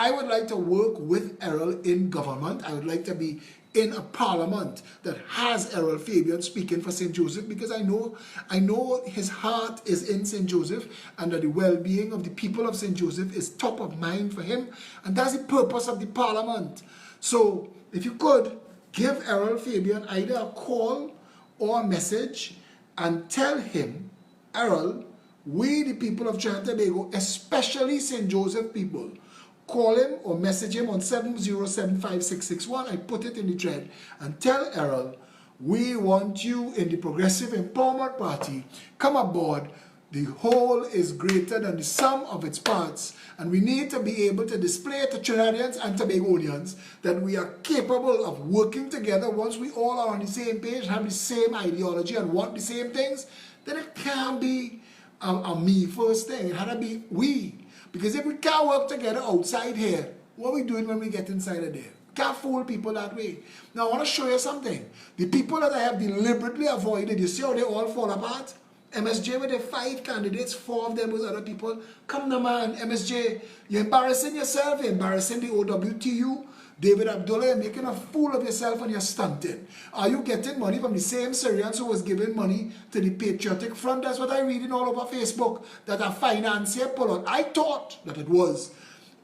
I would like to work with Errol in government. I would like to be in a parliament that has Errol Fabian speaking for St. Joseph, because I know his heart is in St. Joseph, and that the well-being of the people of St. Joseph is top of mind for him, and that's the purpose of the parliament. So if you could give Errol Fabian either a call or a message and tell him, Errol, we the people of Trinidad and Tobago, especially St. Joseph people, call him or message him on 7075661. I put it in the thread, and tell Errol, we want you in the Progressive Empowerment Party. Come aboard. The whole is greater than the sum of its parts, and we need to be able to display to Trinidadians and Tobagonians that we are capable of working together. Once we all are on the same page, have the same ideology, and want the same things, then it can't be a me first thing. It had to be we. Because if we can't work together outside here, what are we doing when we get inside of there? Can't fool people that way. Now I want to show you something. The people that I have deliberately avoided, you see how they all fall apart? MSJ with their 5 candidates, 4 of them was other people. Come now man, MSJ, you're embarrassing yourself, you're embarrassing the OWTU. David Abdullah, you're making a fool of yourself and you're stunting. Are you getting money from the same Syrians who was giving money to the Patriotic Front? That's what I'm reading all over Facebook, that a financier pull out. I thought that it was,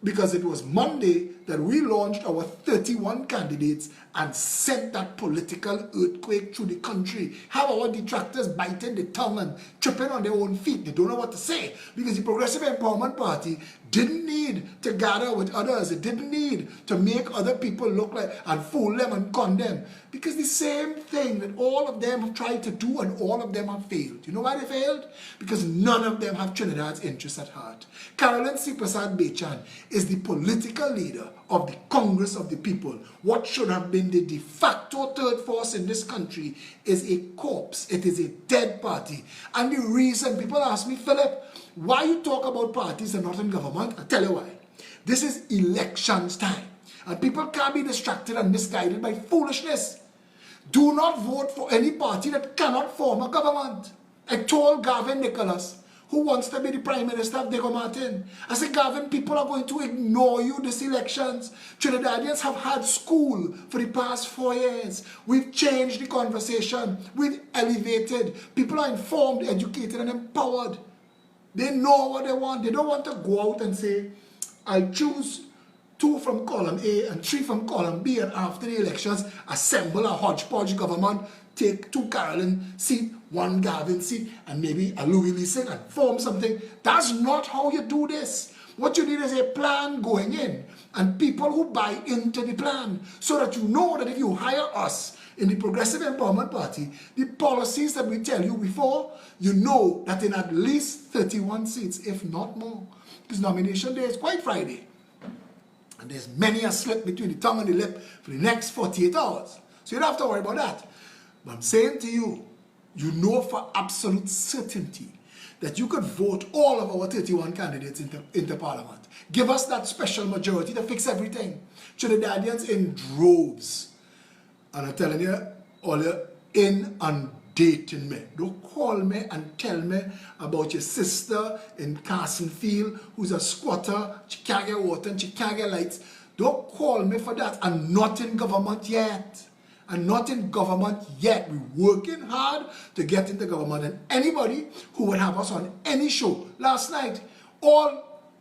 because it was Monday that we launched our 31 candidates and sent that political earthquake through the country. Have our detractors biting the tongue and tripping on their own feet. They don't know what to say, because the Progressive Empowerment Party didn't need to gather with others. It didn't need to make other people look like and fool them and con them, because the same thing that all of them have tried to do and all of them have failed. You know why they failed? Because none of them have Trinidad's interests at heart. Carolyn C. Prasad Bechan is the political leader of the Congress of the People. What should have been the de facto third force in this country is a corpse. It is a dead party. And the reason people ask me, Philip, why you talk about parties and not in government? I'll tell you why. This is elections time, and people can't be distracted and misguided by foolishness. Do not vote for any party that cannot form a government. I told Gavin Nicholas, who wants to be the Prime Minister of Diego Martin, I said, Gavin, people are going to ignore you this elections. Trinidadians have had school for the past 4 years. We've changed the conversation. We've elevated. People are informed, educated, and empowered. They know what they want. They don't want to go out and say, I'll choose 2 from column A and 3 from column B, and after the elections, assemble a hodgepodge government, take 2 Carolyn seat, 1 Gavin seat, and maybe a Louis Lee seat, and form something. That's not how you do this. What you need is a plan going in, and people who buy into the plan, so that you know that if you hire us in the Progressive Empowerment Party, the policies that we tell you before, you know that in at least 31 seats, if not more, because nomination day is quite Friday, and there's many a slip between the tongue and the lip for the next 48 hours. So you don't have to worry about that. But I'm saying to you, you know for absolute certainty that you could vote all of our 31 candidates into Parliament. Give us that special majority to fix everything. Trinidadians in droves. And I'm telling you, all you're inundating me. Don't call me and tell me about your sister in Carsonfield who's a squatter. She can't get water and she can't get lights. Don't call me for that. I'm not in government yet. I'm not in government yet. We're working hard to get into government. And anybody who would have us on any show last night,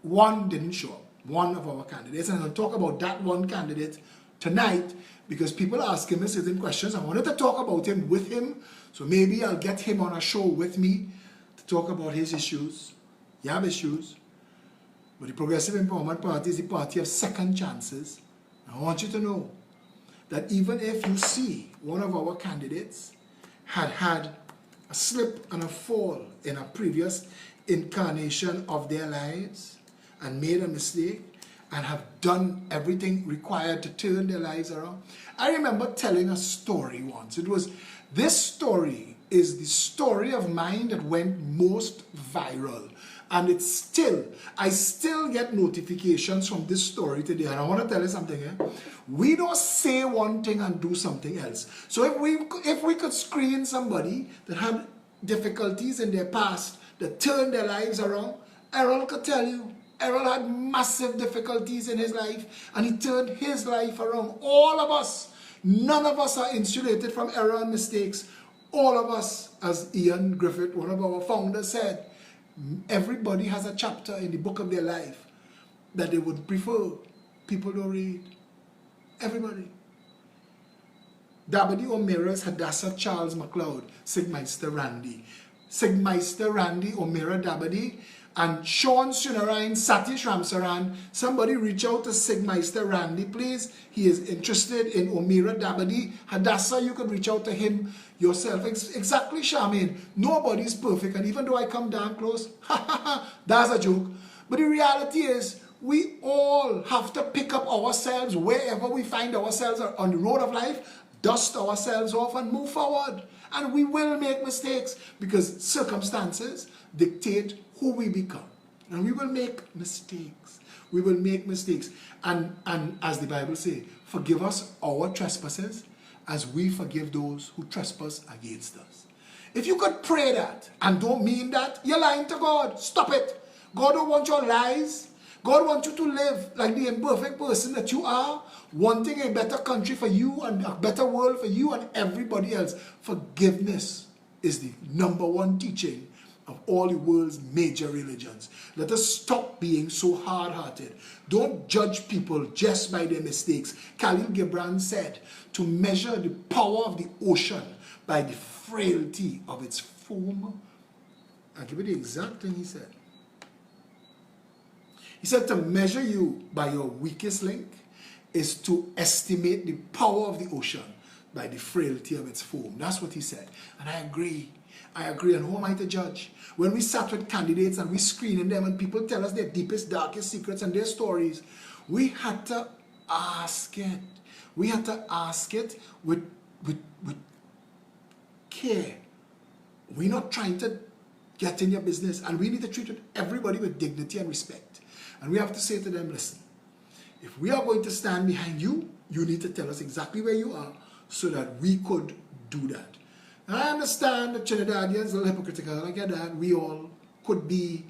one didn't show up. One of our candidates. And I'll talk about that one candidate tonight, because people are asking me certain questions. I wanted to talk about him with him. So maybe I'll get him on a show with me to talk about his issues. You have issues. But the Progressive Empowerment Party is the party of second chances. I want you to know that even if you see one of our candidates had a slip and a fall in a previous incarnation of their lives and made a mistake and have done everything required to turn their lives around. I remember telling a story once. This story is the story of mine that went most viral. And I still get notifications from this story today. And I want to tell you something here. We don't say one thing and do something else. So if we could screen somebody that had difficulties in their past that turned their lives around, Errol could tell you. Errol had massive difficulties in his life, and he turned his life around. All of us, none of us are insulated from error and mistakes. All of us, as Ian Griffith, one of our founders, said, everybody has a chapter in the book of their life that they would prefer people don't read. Everybody. Dabadi O'Meara's Hadassah Charles MacLeod, Sigmeister Randy. Sigmeister Randy O'Meara Dabadi and Sean Sunarayan Satish Ramsaran. Somebody reach out to Sigmeister Randy, please. He is interested in O'Meara Dabadi. Hadassah, you can reach out to him yourself. Exactly, Charmaine. Nobody's perfect, and even though I come down close, that's a joke. But the reality is, we all have to pick up ourselves wherever we find ourselves on the road of life, dust ourselves off and move forward. And we will make mistakes because circumstances dictate who we become. And we will make mistakes. We will make mistakes. And as the Bible says, forgive us our trespasses as we forgive those who trespass against us. If you could pray that and don't mean that, you're lying to God. Stop it. God don't want your lies. God wants you to live like the imperfect person that you are, wanting a better country for you and a better world for you and everybody else. Forgiveness is the #1 teaching of all the world's major religions. Let us stop being so hard-hearted. Don't judge people just by their mistakes. Khalil Gibran said to measure the power of the ocean by the frailty of its foam. I'll give you the exact thing he said. He said to measure you by your weakest link is to estimate the power of the ocean by the frailty of its foam. That's what he said. And I agree. I agree. And who am I to judge? When we sat with candidates and we screening them and people tell us their deepest, darkest secrets and their stories, we had to ask it. We had to ask it with care. We're not trying to get in your business, and we need to treat everybody with dignity and respect. And we have to say to them, listen, if we are going to stand behind you, you need to tell us exactly where you are so that we could do that. And I understand that Trinidadians are a little hypocritical. I get that. We all could be.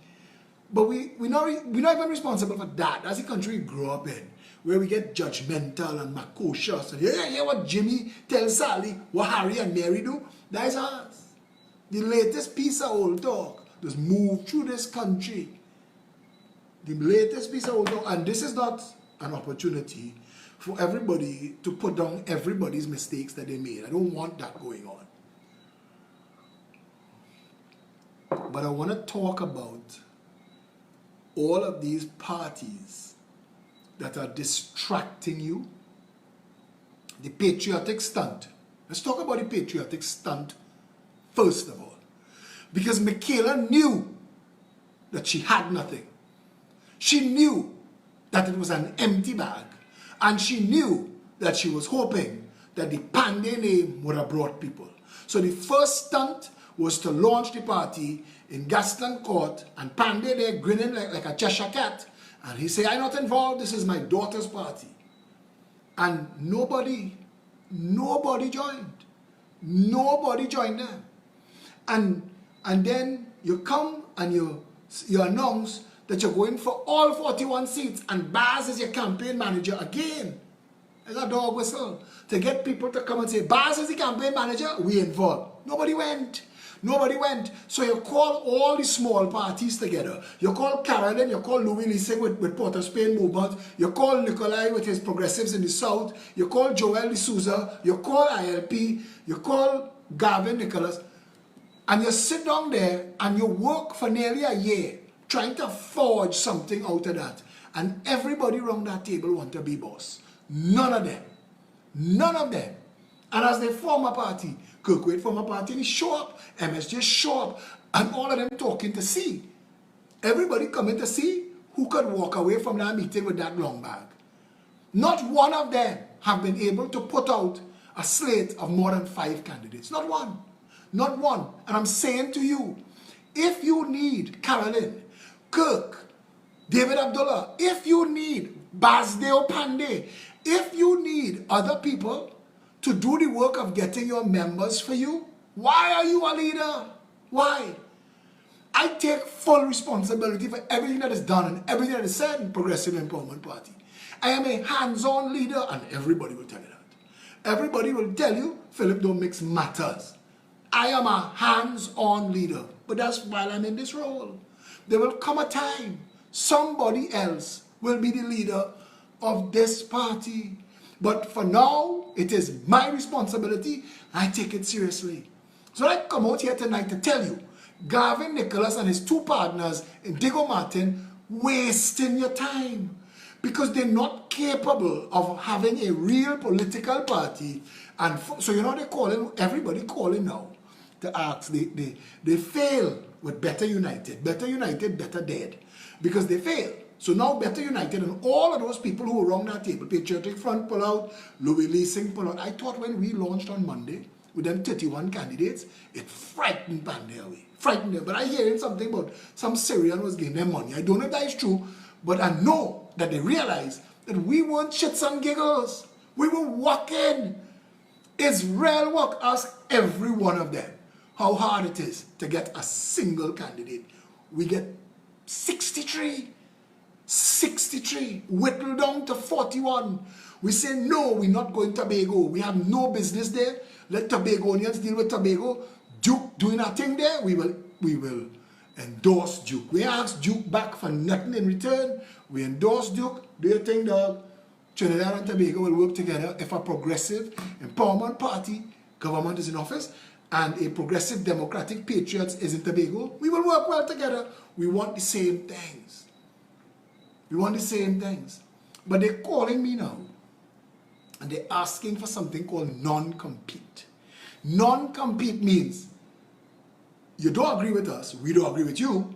But we're not even responsible for that. That's the country we grew up in, where we get judgmental and macocious. And hear what Jimmy tells Sally, what Harry and Mary do. That is us. The latest piece of old talk just moved through this country. The latest piece of old talk. And this is not an opportunity for everybody to put down everybody's mistakes that they made. I don't want that going on. But I want to talk about all of these parties that are distracting you. The patriotic stunt. Let's talk about the patriotic stunt first of all. Because Michaela knew that she had nothing. She knew that it was an empty bag. And she knew that she was hoping that the Pandey name would have brought people. So the first stunt was to launch the party in Gaston Court, and Pandey there grinning like a Cheshire cat. And he said, I'm not involved, this is my daughter's party. And nobody joined. Nobody joined them. And then you come and you announce that you're going for all 41 seats, and Baz is your campaign manager again. It's a dog whistle. To get people to come and say, Baz is the campaign manager, we involved. Nobody went. Nobody went. So you call all the small parties together. You call Carolyn, you call Louis Lissing with Port of Spain movement, you call Nikolai with his progressives in the south, you call Joel D'Souza, you call ILP, you call Gavin Nicholas, and you sit down there and you work for nearly a year trying to forge something out of that. And everybody around that table want to be boss. None of them. None of them. And as they form a party, Kirkwood form a party and he show up. MSJ show up. And all of them talking to see. Everybody coming to see who could walk away from that meeting with that long bag. Not one of them have been able to put out a slate of more than 5 candidates. Not one. Not one. And I'm saying to you, if you need Carolyn, Kirk, David Abdullah, if you need Basdeo Pandey, if you need other people to do the work of getting your members for you, why are you a leader? Why? I take full responsibility for everything that is done and everything that is said in Progressive Empowerment Party. I am a hands-on leader, and everybody will tell you that. Everybody will tell you, Phillip don't mix matters. I am a hands-on leader, but that's while I'm in this role. There will come a time, somebody else will be the leader of this party. But for now, it is my responsibility. I take it seriously. So I come out here tonight to tell you, Gavin Nicholas and his two partners, Indigo Martin, wasting your time. Because they're not capable of having a real political party. And so you know they're calling, everybody calling now to ask. They fail with Better United. Better United, better dead. Because they fail. So now Better United and all of those people who were around that table, Patriotic Front pull out, Louis Leasing pull out. I thought when we launched on Monday with them 31 candidates, it frightened Bandy away. Frightened them. But I hearing something about some Syrian was giving them money. I don't know if that is true, but I know that they realized that we weren't shits and giggles. We were working. It's real work. Ask every one of them how hard it is to get a single candidate. We get 63. 63, whittled down to 41. We say, no, we're not going to Tobago. We have no business there. Let Tobagonians deal with Tobago. Duke doing a thing there, we will endorse Duke. We ask Duke back for nothing in return. We endorse Duke. Do your thing, dog. Trinidad and Tobago will work together if a progressive empowerment party government is in office and a progressive democratic patriots is in Tobago. We will work well together. We want the same things. We want the same things. But they're calling me now and they're asking for something called non-compete. Non-compete means you don't agree with us, we don't agree with you,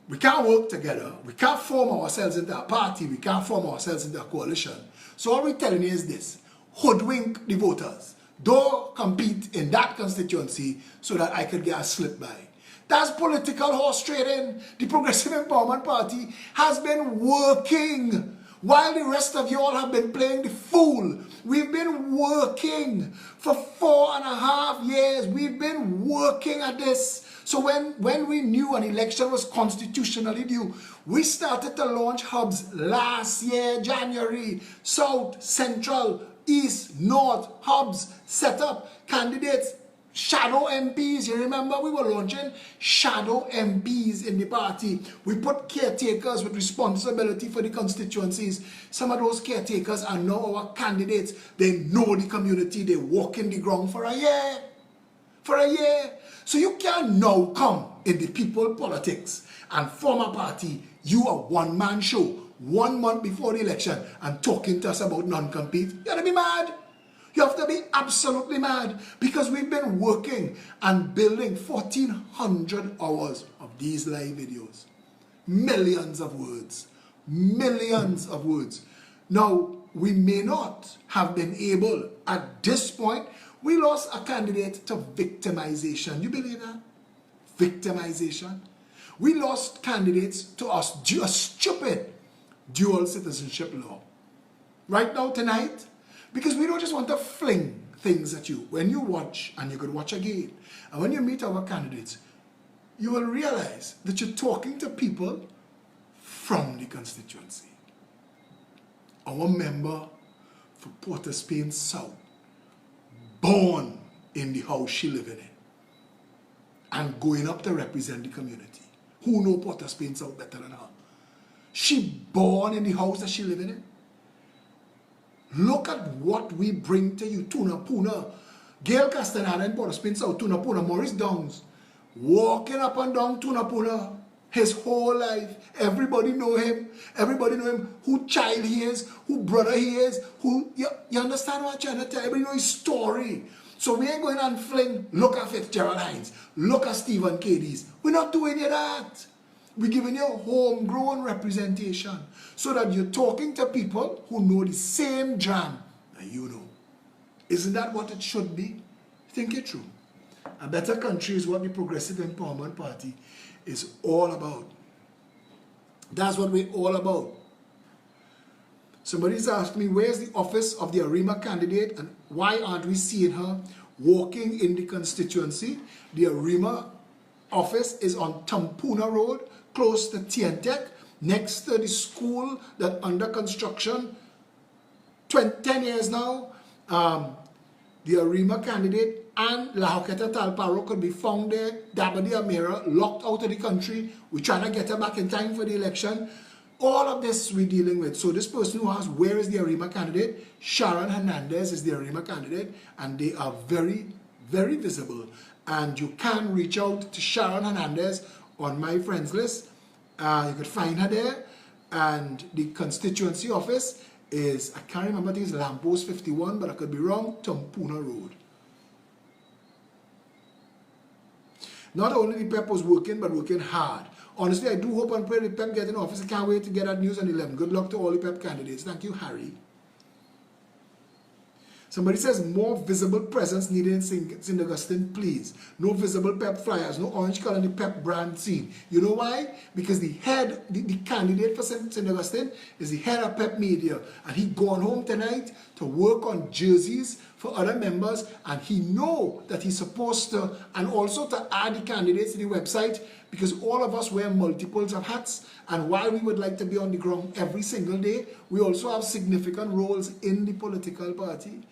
we can't work together, we can't form ourselves into a party, we can't form ourselves into a coalition. So all we're telling you is this: hoodwink the voters. Don't compete in that constituency so that I could get a slip by. That's political horse trading. The Progressive Empowerment Party has been working while the rest of you all have been playing the fool. We've been working for 4.5 years. We've been working at this. So when we knew an election was constitutionally due, we started to launch hubs last year, January. South, Central, East, North, hubs, set up, candidates, shadow MPs. You remember we were launching shadow MPs in the party. We put caretakers with responsibility for the constituencies. Some of those caretakers are now our candidates. They know the community. They walk in the ground for a year. For a year. So you can now come in the people politics and form a party. You are one-man show 1 month before the election and talking to us about non-compete. You gotta be mad. You have to be absolutely mad, because we've been working and building 1,400 hours of these live videos. Millions of words. Millions of words. Now, we may not have been able, at this point, we lost a candidate to victimization. You believe that? Victimization. We lost candidates to a stupid dual citizenship law. Right now, tonight, because we don't just want to fling things at you. When you watch, and you could watch again, and when you meet our candidates, you will realize that you're talking to people from the constituency. Our member for Port of Spain South, born in the house she living in, and going up to represent the community. Who know Port of Spain South better than her? She born in the house that she living in. Look at what we bring to you. Tuna Puna, Gail Castaneda in Port of Spain South, Tuna Puna, Maurice Downs, walking up and down Tuna Puna his whole life. Everybody know him. Everybody know him. Who child he is, who brother he is, who, you understand what I'm trying to tell? Everybody know his story. So we ain't going and fling, look at Fitzgerald Hines, look at Stephen Cadiz. We're not doing any of that. We're giving you homegrown representation so that you're talking to people who know the same jam that you know. Isn't that what it should be? Think it through. A better country is what the Progressive Empowerment Party is all about. That's what we're all about. Somebody's asked me, where's the office of the Arima candidate and why aren't we seeing her walking in the constituency? The Arima office is on Tampuna Road, close to Tientec, next to the school that under construction, 10 years now. The Arima candidate and La Hoqueta Talparo could be found there. Dabadi Amira locked out of the country. We're trying to get her back in time for the election. All of this we're dealing with. So this person who asks, where is the Arima candidate? Sharon Hernandez is the Arima candidate, and they are very, very visible. And you can reach out to Sharon Hernandez on my friends list. You could find her there. And the constituency office is, I can't remember, I think it's Lamppost 51, but I could be wrong, Tampuna Road. Not only the PEP was working, but working hard. Honestly, I do hope and pray the PEP get in office. I can't wait to get that news on 11. Good luck to all the PEP candidates. Thank you, Harry. Somebody says, more visible presence needed in St. Augustine, please. No visible PEP flyers, no orange color in the PEP brand scene. You know why? Because the candidate for St. Augustine is the head of PEP Media. And he gone home tonight to work on jerseys for other members. And he know that he's supposed to, and also to add the candidates to the website, because all of us wear multiples of hats. And while we would like to be on the ground every single day, we also have significant roles in the political party.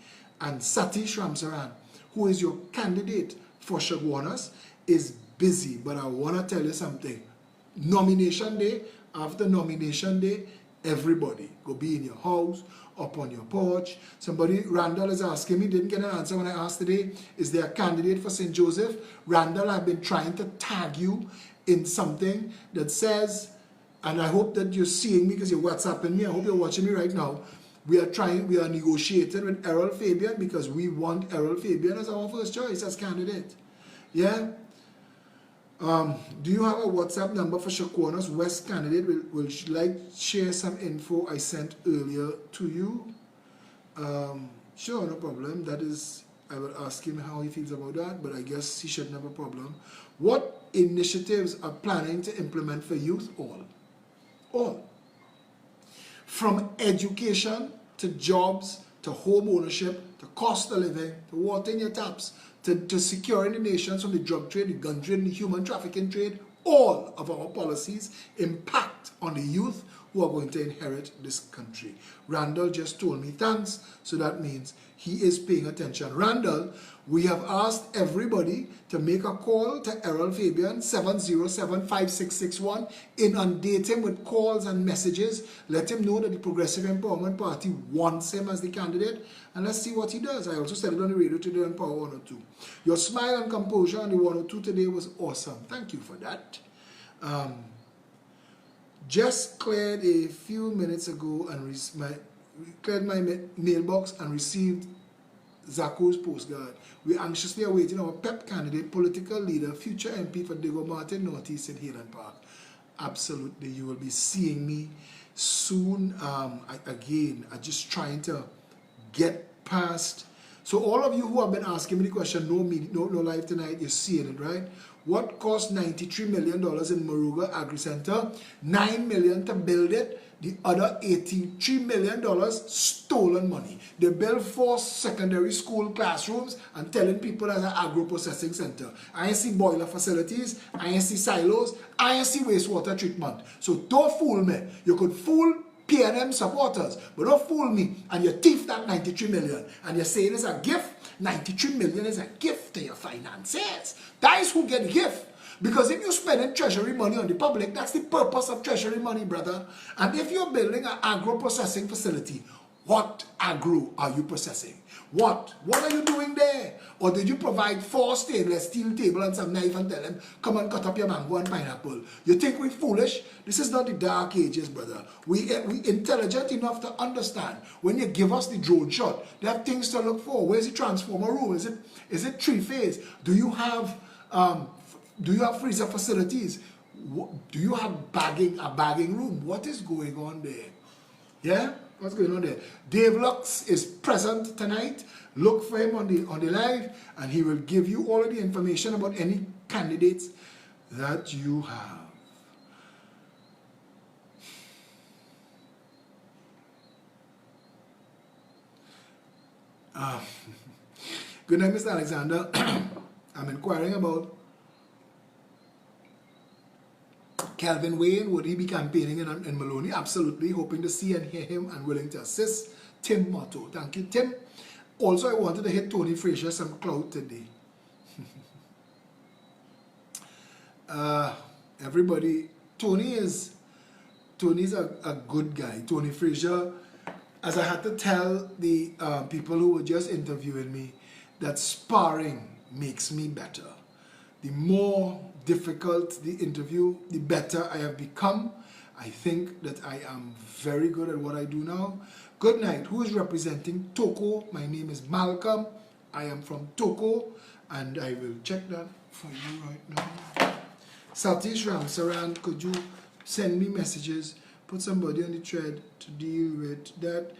And Satish Ramsaran, who is your candidate for Shagwanas, is busy. But I want to tell you something. Nomination day, after nomination day, everybody go be in your house, up on your porch. Somebody, Randall is asking me, didn't get an answer when I asked today, is there a candidate for St. Joseph? Randall, I've been trying to tag you in something that says, and I hope that you're seeing me because you're WhatsApping me, I hope you're watching me right now. We are negotiating with Errol Fabian because we want Errol Fabian as our first choice as candidate. Yeah? Do you have a WhatsApp number for Shakwanas West candidate? Will like share some info I sent earlier to you? Sure, no problem. That is, I will ask him how he feels about that, but I guess he shouldn't have a problem. What initiatives are planning to implement for youth? All. From education to jobs to home ownership to cost of living to watering your taps to securing the nations from the drug trade, the gun trade, and the human trafficking trade, all of our policies impact on the youth who are going to inherit this country. Randall just told me thanks, so that means he is paying attention. Randall, we have asked everybody to make a call to Errol Fabian, 707-5661, inundate him with calls and messages, let him know that the Progressive Empowerment Party wants him as the candidate, and let's see what he does. I also said it on the radio today on Power 102. Your smile and composure on the 102 today was awesome. Thank you for that. Just cleared a few minutes ago and cleared my mailbox and received Zako's postcard. We're anxiously awaiting our PEP candidate, political leader, future MP for Diego Martin, Northeast in Highland Park. Absolutely, you will be seeing me soon. Again, I'm just trying to get past. So all of you who have been asking me the question, no live tonight, you're seeing it, right? What cost $93 million in Moruga Agri Center? $9 million to build it. The other $83 million stolen money. They built 4 secondary school classrooms and telling people as an agro-processing center. I ain't see boiler facilities, I ain't see silos, I ain't see wastewater treatment. So don't fool me. You could fool PNM supporters, but don't fool me. And you thief that $93 million. And you're saying it's a gift. $93 million is a gift to your finances. That is who get the gift. Because if you're spending treasury money on the public, that's the purpose of treasury money, brother. And if you're building an agro-processing facility, what agro are you processing? What are you doing there? Or did you provide 4 stainless steel table and some knife and tell them, come and cut up your mango and pineapple? You think we're foolish? This is not the dark ages, brother. We intelligent enough to understand. When you give us the drone shot, there are things to look for. Where's the transformer room? Is it 3-phase? Do you have freezer facilities? Do you have a bagging room? What is going on there? Yeah? What's going on there? Dave Lux is present tonight. Look for him on the live, and he will give you all of the information about any candidates that you have. Good night, Mr. Alexander. I'm inquiring about Kelvin Wayne, would he be campaigning in Maloney? Absolutely. Hoping to see and hear him and willing to assist. Tim Motto. Thank you, Tim. Also, I wanted to hit Tony Frazier some clout today. Everybody, Tony's a good guy. Tony Frazier, as I had to tell the people who were just interviewing me, that sparring makes me better. The more difficult the interview, the better I have become. I think that I am very good at what I do now. Good night. Who is representing Toko? My name is Malcolm. I am from Toko, and I will check that for you right now. Satish Ramsaran, could you send me messages? Put somebody on the thread to deal with that.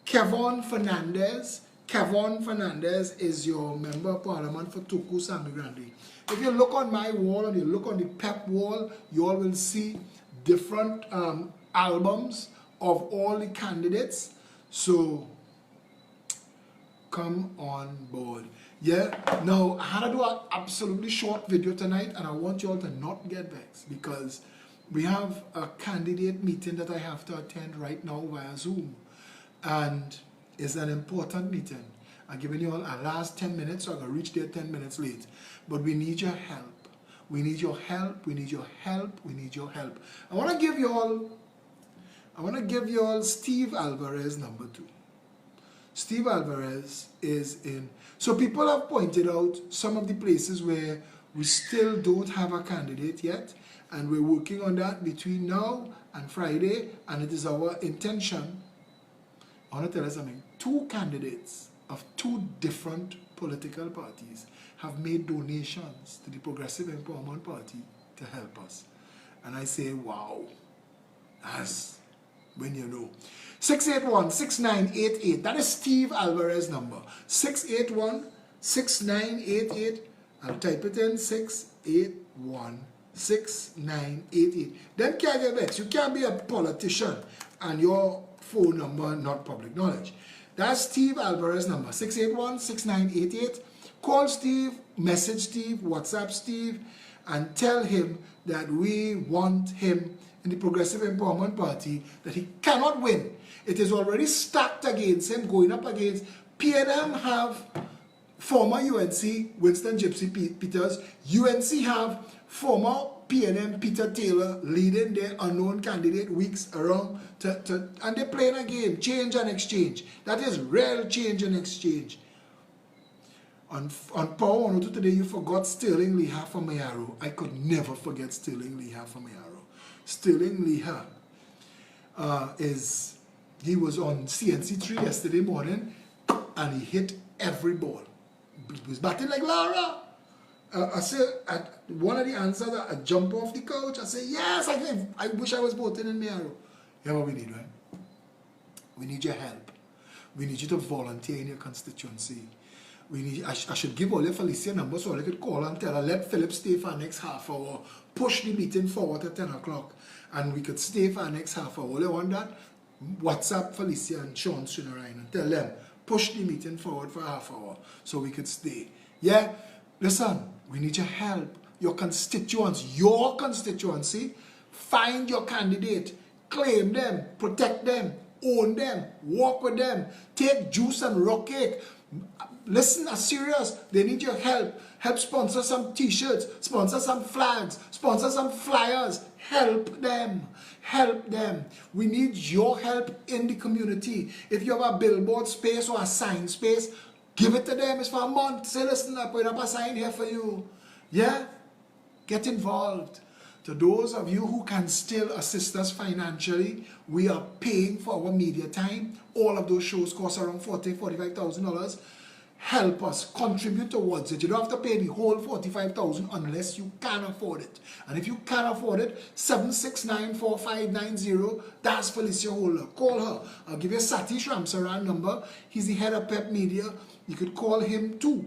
Kevon Fernandez. Kevon Fernandez is your member of parliament for Toko Sangre Grande. If you look on my wall and you look on the PEP wall, you all will see different albums of all the candidates. So come on board. Yeah, now I had to do an absolutely short video tonight, and I want you all to not get vexed because we have a candidate meeting that I have to attend right now via Zoom, and it's an important meeting. I'm giving you all a last 10 minutes, so I'm going to reach there 10 minutes late. But we need your help. We need your help. We need your help. We need your help. I want to give you all Steve Alvarez number 2. Steve Alvarez is in. So people have pointed out some of the places where we still don't have a candidate yet, and we're working on that between now and Friday, and it is our intention. I want to tell you something. 2 candidates of 2 different political parties have made donations to the Progressive Empowerment Party to help us. And I say, wow, that's when you know. 681-6988, that is Steve Alvarez number. 681-6988, I'll type it in, 681-6988. Then can't get vexed. You can't be a politician and your phone number not public knowledge. That's Steve Alvarez number, 681-6988. Call Steve, message Steve, WhatsApp Steve, and tell him that we want him in the Progressive Empowerment Party, that he cannot win. It is already stacked against him, going up against. PNM have former UNC Winston Gypsy Peters. UNC have former PNM Peter Taylor leading their unknown candidate weeks around, and they're playing a game, change and exchange. That is real change and exchange. On Power 102 today, you forgot Sterling Leha from Mayaro. I could never forget Sterling Leha from Mayaro. Sterling Leha he was on CNC3 yesterday morning, and he hit every ball. He was batting like Lara. I said, one of the answers, I jump off the couch. I say, yes, I wish I was voting in Mayaro. Yeah, what we need, right? We need your help. We need you to volunteer in your constituency. I should give all your Felicia numbers so I could call and tell her, let Phillip stay for the next half hour, push the meeting forward to 10 o'clock, and we could stay for the next half hour. All you want that? WhatsApp Felicia and Sean Sunarine and tell them, push the meeting forward for half hour so we could stay. Yeah? Listen, we need your help. Your constituents, your constituency, find your candidate, claim them, protect them, own them, walk with them, take juice and rock cake. Listen, are serious. They need your help. Help sponsor some t-shirts, sponsor some flags, sponsor some flyers. Help them. Help them. We need your help in the community. If you have a billboard space or a sign space, give it to them. It's for a month. Say, listen, I put up a sign here for you. Yeah? Get involved. To those of you who can still assist us financially, we are paying for our media time. All of those shows cost around $40,000, $45,000. Help us, contribute towards it. You don't have to pay the whole $45,000 unless you can afford it. And if you can afford it, 7694590, that's Felicia Holder. Call her. I'll give you Satish Ramsaran number. He's the head of PEP Media. You could call him too.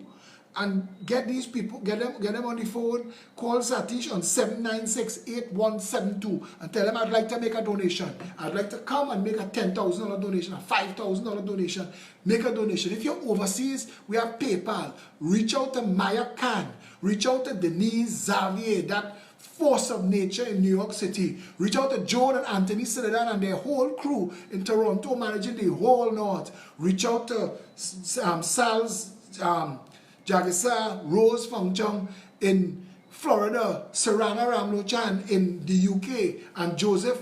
And get these people, get them on the phone. Call Satish on 796-8172 and tell them I'd like to make a donation. I'd like to come and make a $10,000 donation, a $5,000 donation. Make a donation. If you're overseas, we have PayPal. Reach out to Maya Khan. Reach out to Denise Xavier, that force of nature in New York City. Reach out to Joan and Anthony Silidan and their whole crew in Toronto managing the whole North. Reach out to Sal's Jagisa, Rose Fangchong in Florida, Sarana Ramlochan in the UK, and Joseph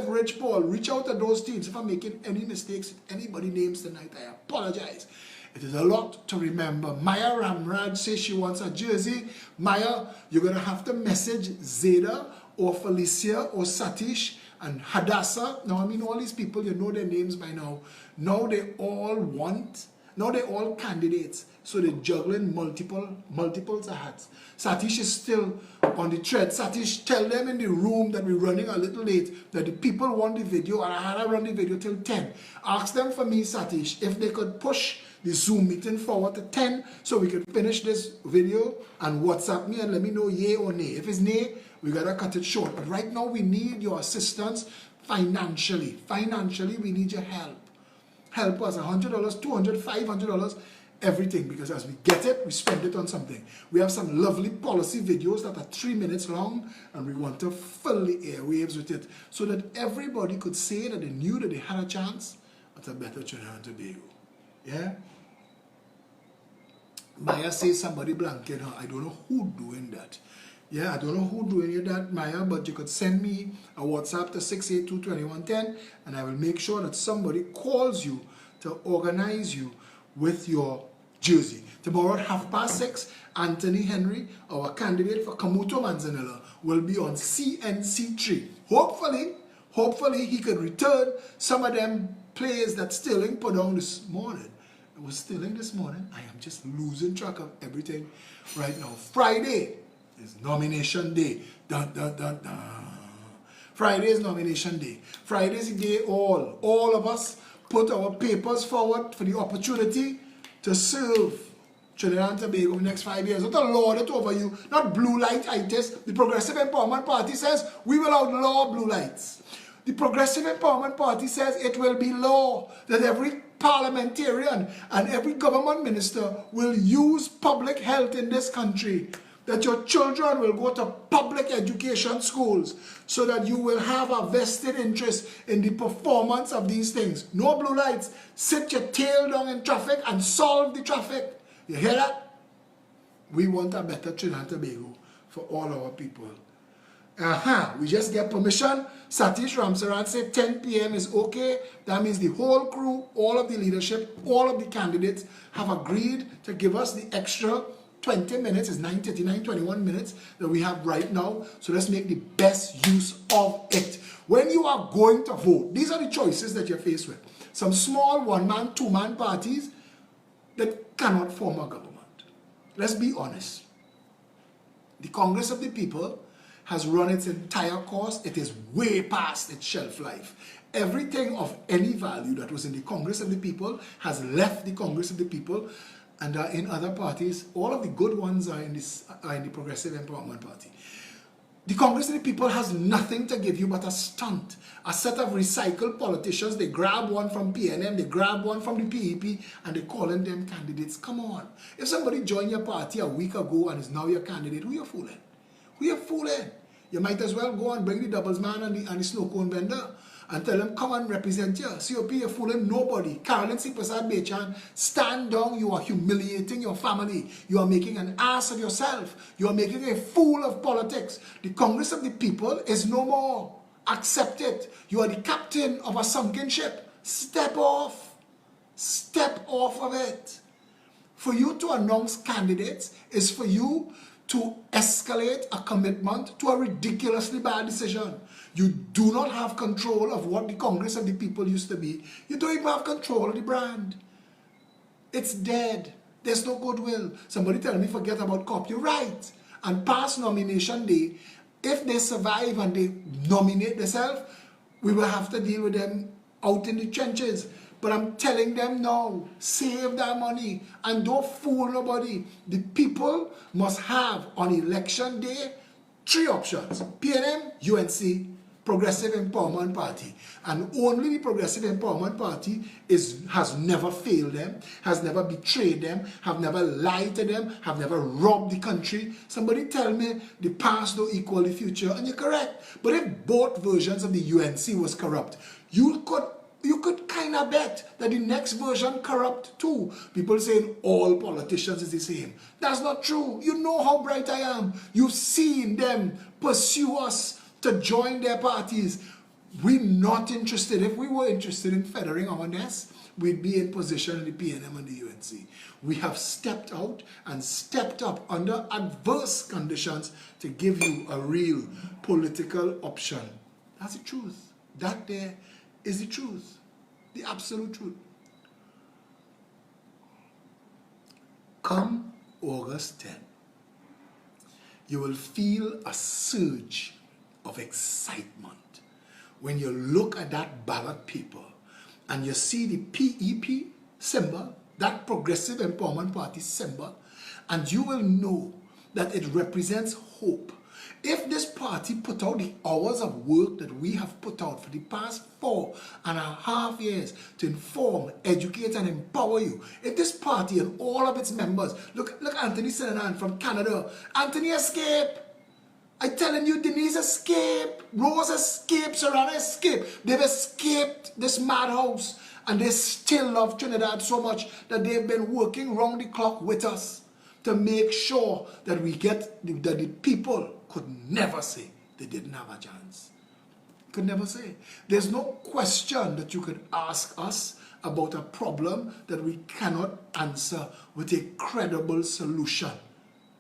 Rich Paul. Reach out to those teams. If I'm making any mistakes, if anybody names tonight, I apologize. It is a lot to remember. Maya Ramraj says she wants a jersey. Maya, you're going to have to message Zeda or Felicia or Satish and Hadassah. Now, I mean, all these people, you know their names by now. Now they all candidates. So they're juggling multiples of hats. Satish is still on the thread. Satish, tell them in the room that we're running a little late, that the people want the video, and I had to run the video till 10. Ask them for me, Satish, if they could push the Zoom meeting forward to 10 so we could finish this video and WhatsApp me and let me know yay or nay. If it's nay, we gotta cut it short. But right now we need your assistance financially. Financially, we need your help. Help us, $100, $200, $500, everything, because as we get it, we spend it on something. We have some lovely policy videos that are 3 minutes long, and we want to fill the airwaves with it so that everybody could say that they knew that they had a chance at a better Trinidad and Tobago. Yeah? Maya says somebody blanket her. I don't know who doing that. Yeah, I don't know who doing that, Maya, but you could send me a WhatsApp to 682-2110 and I will make sure that somebody calls you to organize you with your jersey. Tomorrow at 6:30, Anthony Henry, our candidate for Kamuto Manzanilla, will be on CNC3. Hopefully he can return some of them plays that Sterling put on this morning. It was Sterling this morning. I am just losing track of everything right now. Friday is nomination day. Dun, dun, dun, dun. Friday is nomination day. Friday is the day all of us put our papers forward for the opportunity to serve Trinidad and Tobago in the next 5 years. Not to lord it over you, not blue light-itis. The Progressive Empowerment Party says we will outlaw blue lights. The Progressive Empowerment Party says it will be law that every parliamentarian and every government minister will use public health in this country, that your children will go to public education schools so that you will have a vested interest in the performance of these things. No blue lights. Sit your tail down in traffic and solve the traffic. You hear that? We want a better Trinidad and Tobago for all our people. We just get permission. Satish Ramsaran said 10 p.m. is okay. That means the whole crew, all of the leadership, all of the candidates have agreed to give us the extra 20 minutes, is 9:39, 21 minutes that we have right now. So let's make the best use of it. When you are going to vote, these are the choices that you're faced with. Some small one-man, two-man parties that cannot form a government. Let's be honest. The Congress of the People has run its entire course. It is way past its shelf life. Everything of any value that was in the Congress of the People has left the Congress of the People and are in other parties. All of the good ones are in the Progressive Empowerment Party. The Congress of the People has nothing to give you but a stunt. A set of recycled politicians. They grab one from PNM, they grab one from the PEP, and they're calling them candidates. Come on. If somebody joined your party a week ago and is now your candidate, who you fooling? Who you fooling? You might as well go and bring the doubles man and the snow cone vendor and tell them, come and represent you. COP, you're fooling nobody. Carolyn C. Prasad Bechan, stand down. You are humiliating your family. You are making an ass of yourself. You are making a fool of politics. The Congress of the People is no more. Accept it. You are the captain of a sunken ship. Step off. Step off of it. For you to announce candidates is for you to escalate a commitment to a ridiculously bad decision. You do not have control of what the Congress of the People used to be. You don't even have control of the brand. It's dead. There's no goodwill. Somebody tell me forget about COP. You're right. And past nomination day, if they survive and they nominate themselves, we will have to deal with them out in the trenches. But I'm telling them now, save that money and don't fool nobody. The people must have on election day 3 options: PNM, UNC, Progressive Empowerment Party, and only the Progressive Empowerment Party has never failed them, has never betrayed them, have never lied to them, have never robbed the country. Somebody tell me the past don't equal the future, and you're correct. But if both versions of the UNC was corrupt, you could kind of bet that the next version corrupt too. People saying all politicians is the same. That's not true. You know how bright I am. You've seen them pursue us to join their parties. We're not interested. If we were interested in feathering our nest, we'd be in position in the PNM and the UNC. We have stepped out and stepped up under adverse conditions to give you a real political option. That's the truth. That there is the truth. The absolute truth. Come August 10, you will feel a surge of excitement when you look at that ballot paper and you see the PEP symbol, that Progressive Empowerment Party symbol, and you will know that it represents hope. If this party put out the hours of work that we have put out for the past 4.5 years to inform, educate, and empower you, if this party and all of its members, look Anthony Sinanan from Canada, Anthony escaped. I'm telling you, Denise escaped, Rose escaped, Serrano escaped. They've escaped this madhouse, and they still love Trinidad so much that they've been working round the clock with us to make sure that we get, that the people could never say they didn't have a chance. Could never say. There's no question that you could ask us about a problem that we cannot answer with a credible solution.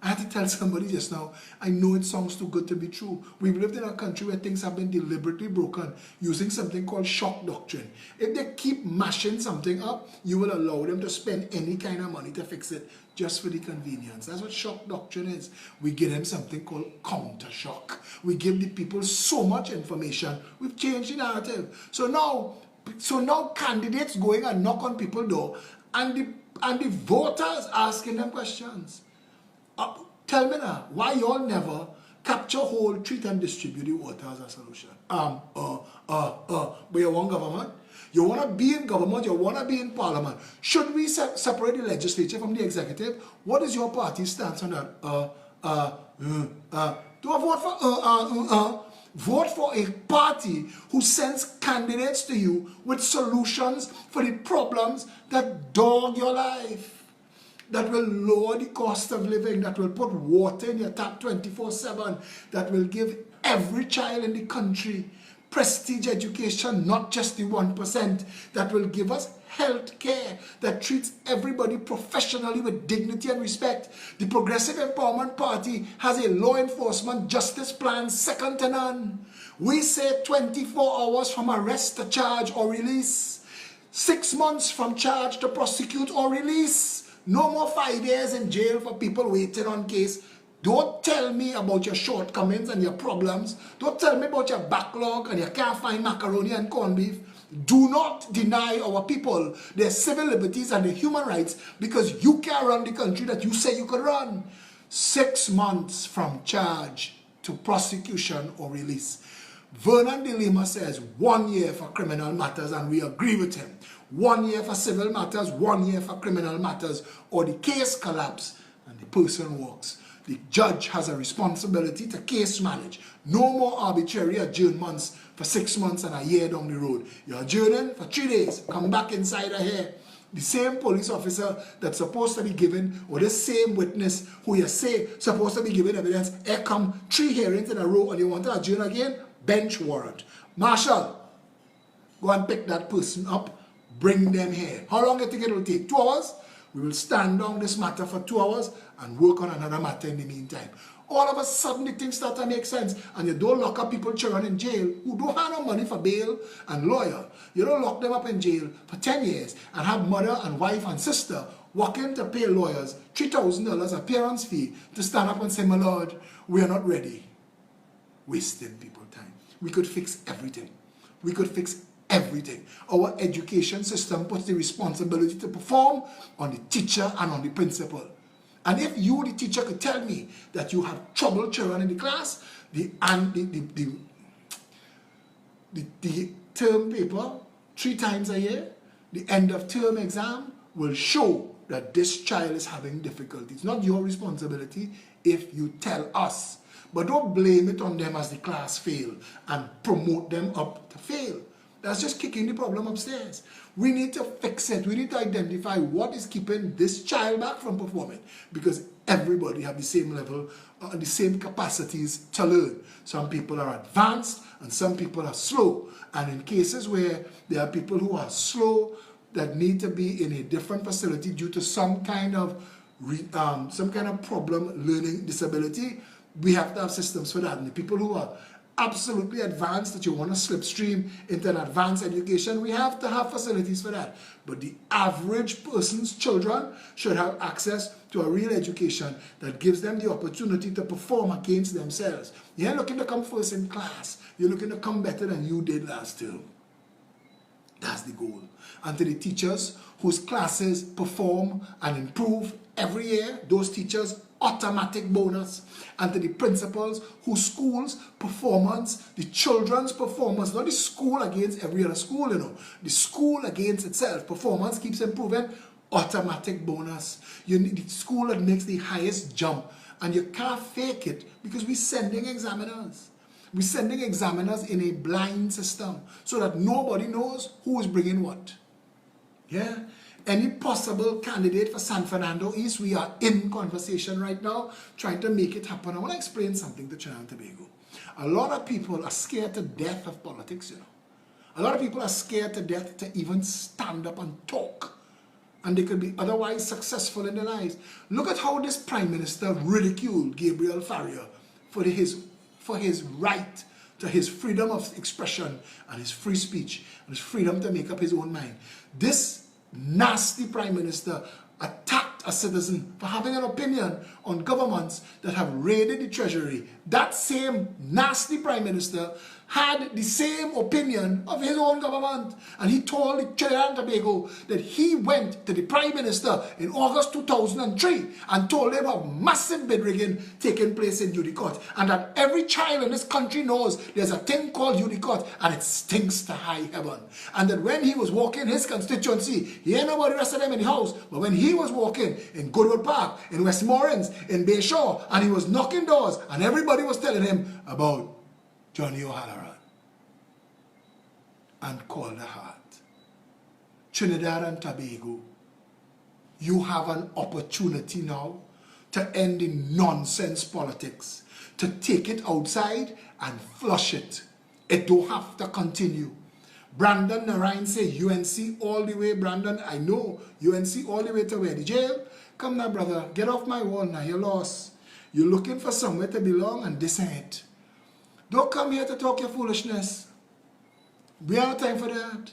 I had to tell somebody just now, I know it sounds too good to be true. We've lived in a country where things have been deliberately broken using something called shock doctrine. If they keep mashing something up, you will allow them to spend any kind of money to fix it just for the convenience. That's what shock doctrine is. We give them something called counter shock. We give the people so much information. We've changed the narrative. So now candidates going and knock on people's door, and the voters asking them questions. Tell me now, why y'all never capture, hold, treat, and distribute the water as a solution? But you want government? You want to be in government, you want to be in parliament. Should we separate the legislature from the executive? What is your party's stance on that? Do I vote for Vote for a party who sends candidates to you with solutions for the problems that dog your life, that will lower the cost of living, that will put water in your tap 24/7, that will give every child in the country prestige education, not just the 1%, that will give us health care that treats everybody professionally with dignity and respect. The Progressive Empowerment Party has a law enforcement justice plan second to none. We say 24 hours from arrest to charge or release, 6 months from charge to prosecute or release. No more 5 years in jail for people waiting on case. Don't tell me about your shortcomings and your problems. Don't tell me about your backlog and you can't find macaroni and corned beef. Do not deny our people their civil liberties and their human rights because you can't run the country that you say you could run. 6 months from charge to prosecution or release. Vernon de Lima says 1 year for criminal matters, and we agree with him. 1 year for civil matters, 1 year for criminal matters, or the case collapse and the person walks. The judge has a responsibility to case manage. No more arbitrary adjournments for 6 months and a year down the road. You're adjourning for 3 days, come back inside of here. The same police officer that's supposed to be given, or the same witness who you say supposed to be giving evidence, here come 3 hearings in a row and you want to adjourn again? Bench warrant. Marshal, go and pick that person up, bring them here. How long do you think it will take? 2 hours? We will stand down this matter for 2 hours and work on another matter in the meantime. All of a sudden the things start to make sense, and you don't lock up people children in jail who don't have no money for bail and lawyer. You don't lock them up in jail for 10 years and have mother and wife and sister walking to pay lawyers $3,000 appearance fee to stand up and say, my lord, we are not ready. Wasting people time. We could fix everything. We could fix everything. Our education system puts the responsibility to perform on the teacher and on the principal. And if you, the teacher, could tell me that you have troubled children in the class, the term paper 3 times a year, the end of term exam will show that this child is having difficulty. It's not your responsibility if you tell us. But don't blame it on them as the class fail and promote them up to fail. That's just kicking the problem upstairs. We need to fix it. We need to identify what is keeping this child back from performing, because everybody have the same level, the same capacities to learn. Some people are advanced and some people are slow. And in cases where there are people who are slow that need to be in a different facility due to some kind of problem, learning disability, we have to have systems for that. And the people who are absolutely advanced, that you want to slipstream into an advanced education, we have to have facilities for that. But the average person's children should have access to a real education that gives them the opportunity to perform against themselves. You're looking to come first in class. You're looking to come better than you did last term. That's the goal. And to the teachers whose classes perform and improve every year, those teachers, automatic bonus. And to the principals whose schools performance, the children's performance, not the school against every other school, the school against itself, performance keeps improving, automatic bonus. You need the school that makes the highest jump, and you can't fake it because we're sending examiners. We're sending examiners in a blind system so that nobody knows who is bringing what. Yeah? Any possible candidate for San Fernando East, we are in conversation right now, trying to make it happen. I want to explain something to Trinidad and Tobago. A lot of people are scared to death of politics, A lot of people are scared to death to even stand up and talk. And they could be otherwise successful in their lives. Look at how this Prime Minister ridiculed Gabriel Faria for his right to his freedom of expression and his free speech and his freedom to make up his own mind. This nasty Prime Minister attacked a citizen for having an opinion on governments that have raided the treasury. That same nasty Prime Minister had the same opinion of his own government. And he told the Trinidad and Tobago that he went to the Prime Minister in August 2003 and told him of massive bid rigging taking place in Udicott. And that every child in this country knows there's a thing called Udicott and it stinks to high heaven. And that when he was walking his constituency, he ain't nobody rest of them in the house, but when he was walking in Goodwood Park, in Westmoreland, in Bayshore, and he was knocking doors, and everybody was telling him about Johnny O'Halloran and Calder Hart. Trinidad and Tobago, you have an opportunity now to end in nonsense politics, to take it outside and flush it. It don't have to continue. Brandon Narayan say UNC all the way. Brandon, I know UNC all the way to where? The jail? Come now, brother, get off my wall now, you're lost. You're looking for somewhere to belong and this ain't it. Don't come here to talk your foolishness. We don't have time for that.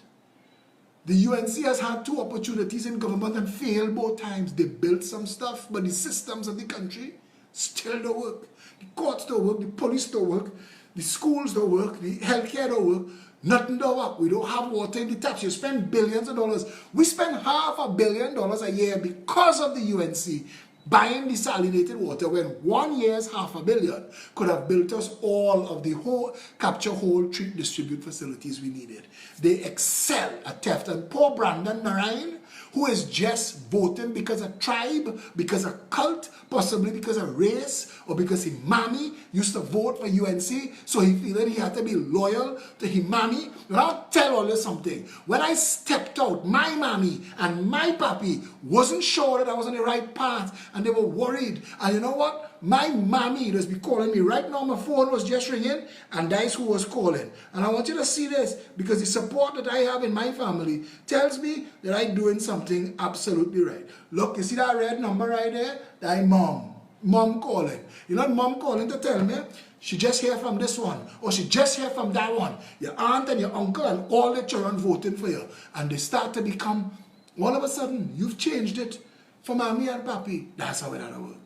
The UNC has had 2 opportunities in government and failed both times. They built some stuff, but the systems of the country still don't work. The courts don't work, the police don't work, the schools don't work, the healthcare don't work. Nothing don't work. We don't have water in the taps. You spend billions of dollars. We spend $500 million a year because of the UNC buying desalinated water, when 1 year's $500 million could have built us all of the whole capture, hold, treat, distribute facilities we needed. They excel at theft. And poor Brandon Narayan, who is just voting because a tribe, because a cult, possibly because of race, or because his mommy used to vote for UNC, so he feel that he had to be loyal to his mommy. But I'll tell all you something. When I stepped out, my mommy and my papi wasn't sure that I was on the right path, and they were worried. And you know what? My mommy just be calling me right now. My phone was just ringing, and that's who was calling. And I want you to see this, because the support that I have in my family tells me that I'm doing something absolutely right. Look, you see that red number right there? That's mom. Mom calling. You know, mom calling to tell me she just hear from this one, or she just hear from that one. Your aunt and your uncle and all the children voting for you. And they start to become, all of a sudden, you've changed it for mommy and papi. That's how it ought to work.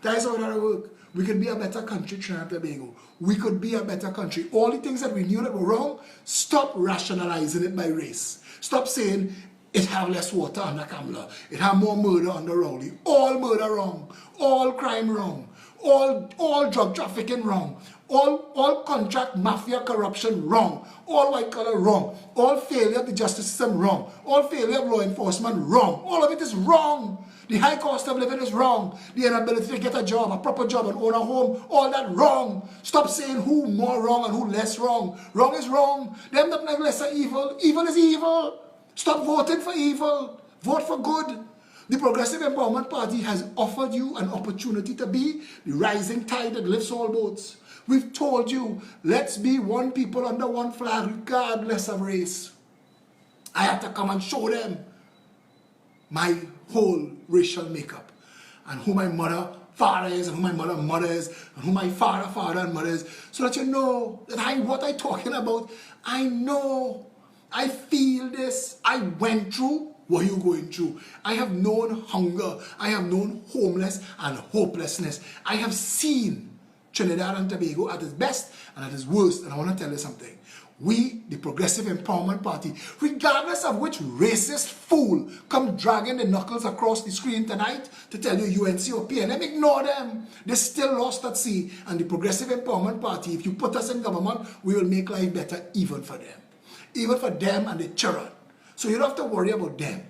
That's how it ought to work. We could be a better country, Trinidad and Tobago. We could be a better country. All the things that we knew that were wrong, stop rationalizing it by race. Stop saying it have less water under Kamla. It have more murder under Rowley. All murder wrong. All crime wrong. All drug trafficking wrong. All contract mafia corruption wrong. All white collar wrong. All failure of the justice system wrong. All failure of law enforcement wrong. All of it is wrong. The high cost of living is wrong. The inability to get a job, a proper job, and own a home, all that wrong. Stop saying who more wrong and who less wrong. Wrong is wrong. Them that make lesser evil. Evil is evil. Stop voting for evil. Vote for good. The Progressive Empowerment Party has offered you an opportunity to be the rising tide that lifts all boats. We've told you, let's be one people under one flag regardless of race. I had to come and show them my whole racial makeup and who my father is and who my mother is and who my father and mother is, so that you know that what I'm talking about, I know, I feel this, I went through what you're going through. I have known hunger, I have known homeless and hopelessness. I have seen Trinidad and Tobago at its best and at its worst, and I want to tell you something. We, the Progressive Empowerment Party, regardless of which racist fool come dragging the knuckles across the screen tonight to tell you UNC or PNM, ignore them. They're still lost at sea. And the Progressive Empowerment Party, if you put us in government, we will make life better even for them. Even for them and the children. So you don't have to worry about them.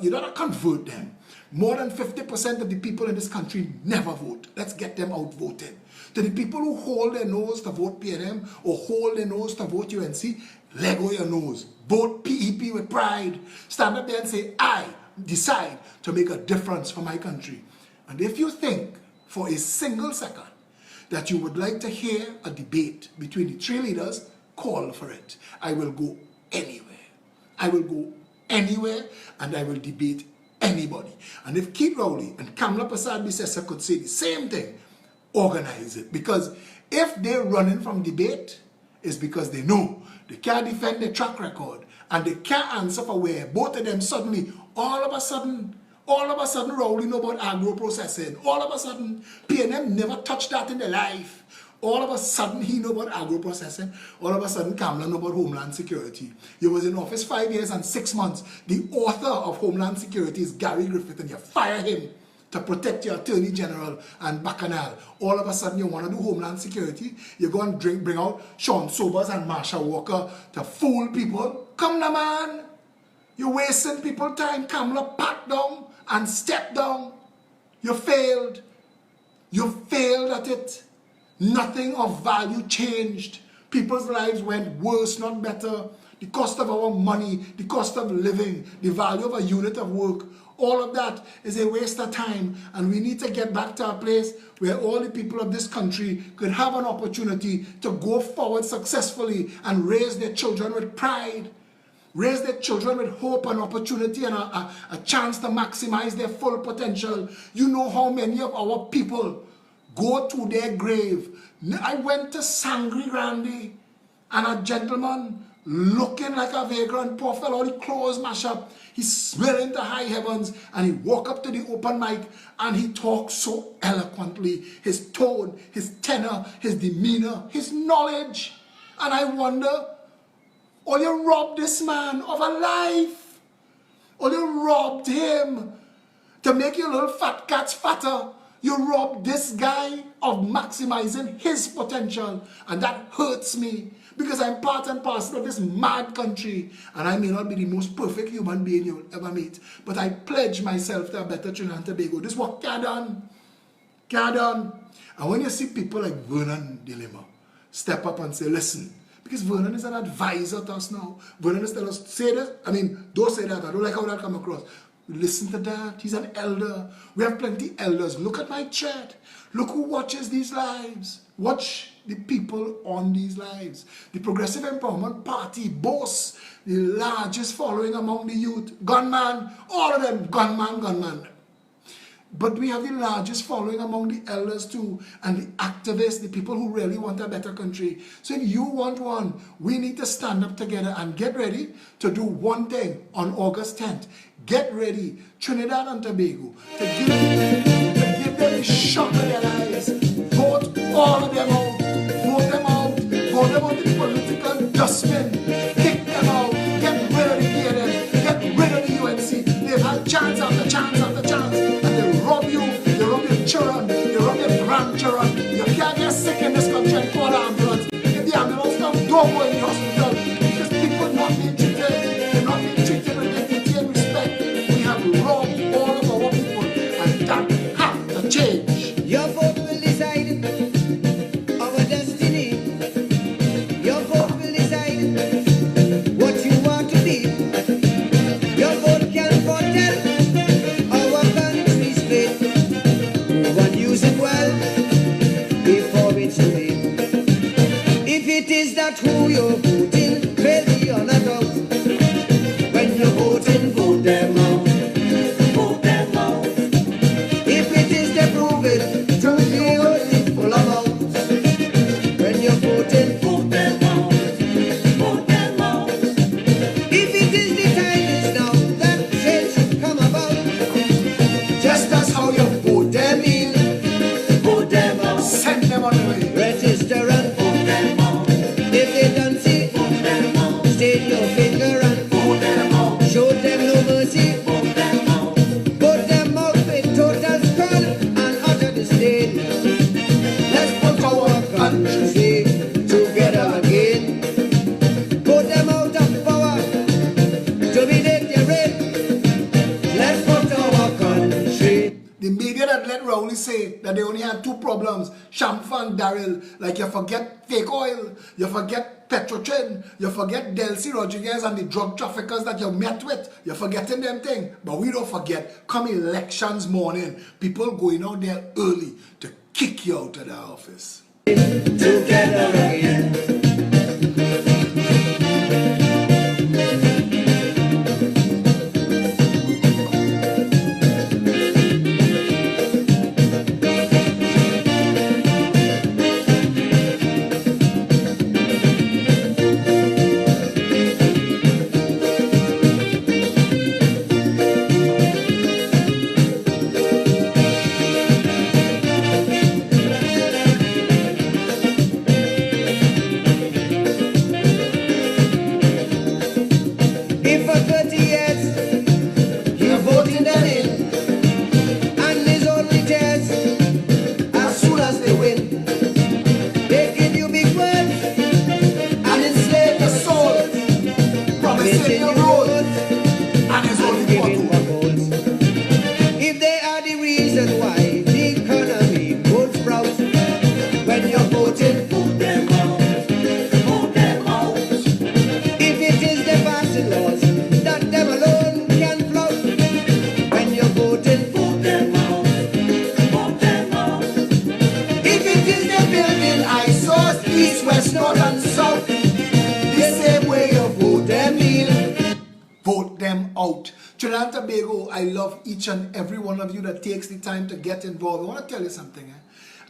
You don't have to convert them. More than 50% of the people in this country never vote. Let's get them out voted. To the people who hold their nose to vote PNM or hold their nose to vote UNC, let go your nose. Vote PEP with pride. Stand up there and say, I decide to make a difference for my country. And if you think for a single second that you would like to hear a debate between the three leaders, call for it. I will go anywhere. I will go anywhere and I will debate anybody. And if Keith Rowley and Kamala Persad-Bissessar could say the same thing, organize it. Because if they're running from debate, it's because they know they can't defend their track record and they can't answer for where both of them suddenly, all of a sudden Rowley know about agro-processing. All of a sudden, PNM never touched that in their life. All of a sudden, he know about agro-processing. All of a sudden, Kamala know about Homeland Security. He was in office 5 years and 6 months. The author of Homeland Security is Gary Griffith, and you fire him to protect your Attorney General and Bacchanal. All of a sudden, you want to do Homeland Security. You go and bring out Sean Sobers and Marsha Walker to fool people. Come now, man. You're wasting people's time. Kamala, pat down and step down. You failed. You failed at it. Nothing of value changed. People's lives went worse, not better. The cost of our money, the cost of living, the value of a unit of work, all of that is a waste of time. And we need to get back to a place where all the people of this country could have an opportunity to go forward successfully and raise their children with pride. Raise their children with hope and opportunity and a chance to maximize their full potential. You know how many of our people go to their grave. I went to Sangre Grande and a gentleman looking like a vagrant, poor fellow, all the clothes mashed up. He's smelling to high heavens and he walked up to the open mic and he talked so eloquently. His tone, his tenor, his demeanor, his knowledge. And I wonder, oh, you robbed this man of a life. Oh, you robbed him to make your little fat cats fatter. You robbed this guy of maximizing his potential, and that hurts me because I'm part and parcel of this mad country, and I may not be the most perfect human being you'll ever meet, but I pledge myself to a better Trinidad and Tobago. This work can't done. Can't done. And when you see people like Vernon Dilemma step up and say, listen, because Vernon is an advisor to us now. Vernon is telling us, say this. I mean, don't say that. I don't like how that come across. Listen to that. He's an elder. We have plenty elders. Look at my chat. Look who watches these lives. Watch the people on these lives. The Progressive Empowerment Party boasts the largest following among the youth. Gunman, all of them, gunman. But we have the largest following among the elders too, and the activists, the people who really want a better country. So if you want one, we need to stand up together and get ready to do one thing on August 10th. Get ready, Trinidad and Tobago, to give them the shock of their lives. Vote all of them out. Vote them out. Vote them out in the political dustbin. Kick them out. Get rid of the PNM. Get rid of the UNC. They've had chance after chance after chance. And they rob you. They rob your children. They rob your grandchildren. The media that let Rowley say that they only had two problems, Shamfa and Daryl, like you forget fake oil, you forget Petrotrin, you forget Delcy Rodriguez and the drug traffickers that you met with, you're forgetting them thing. But we don't forget, come elections morning, people going out there early to kick you out of the office. Together again. Trinidad and Tobago, I love each and every one of you that takes the time to get involved. I want to tell you something.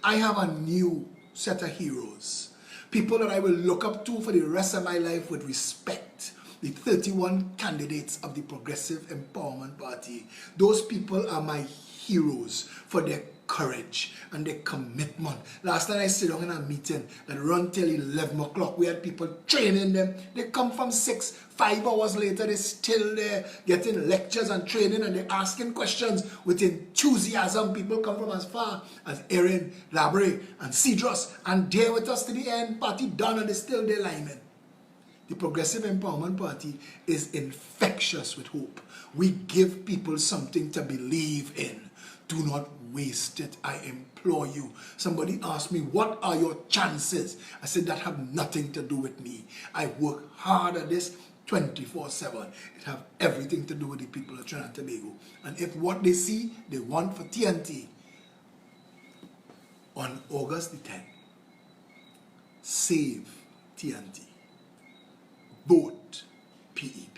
I have a new set of heroes. People that I will look up to for the rest of my life with respect. The 31 candidates of the Progressive Empowerment Party. Those people are my heroes for their courage and their commitment. Last night I sit down in a meeting that run till 11 o'clock. We had people training them. They come from 6, 5 hours later, they're still there getting lectures and training, and they're asking questions with enthusiasm. People come from as far as Erin, Labre, and Cedros, and they're with us to the end. Party done, and they're still there lining. The Progressive Empowerment Party is infectious with hope. We give people something to believe in. Do not waste it, I implore you. Somebody asked me, what are your chances? I said, that have nothing to do with me. I work hard at this 24/7. It have everything to do with the people of Trinidad and Tobago. And if what they see, they want for TNT, on August the 10th, save TNT. Vote PE.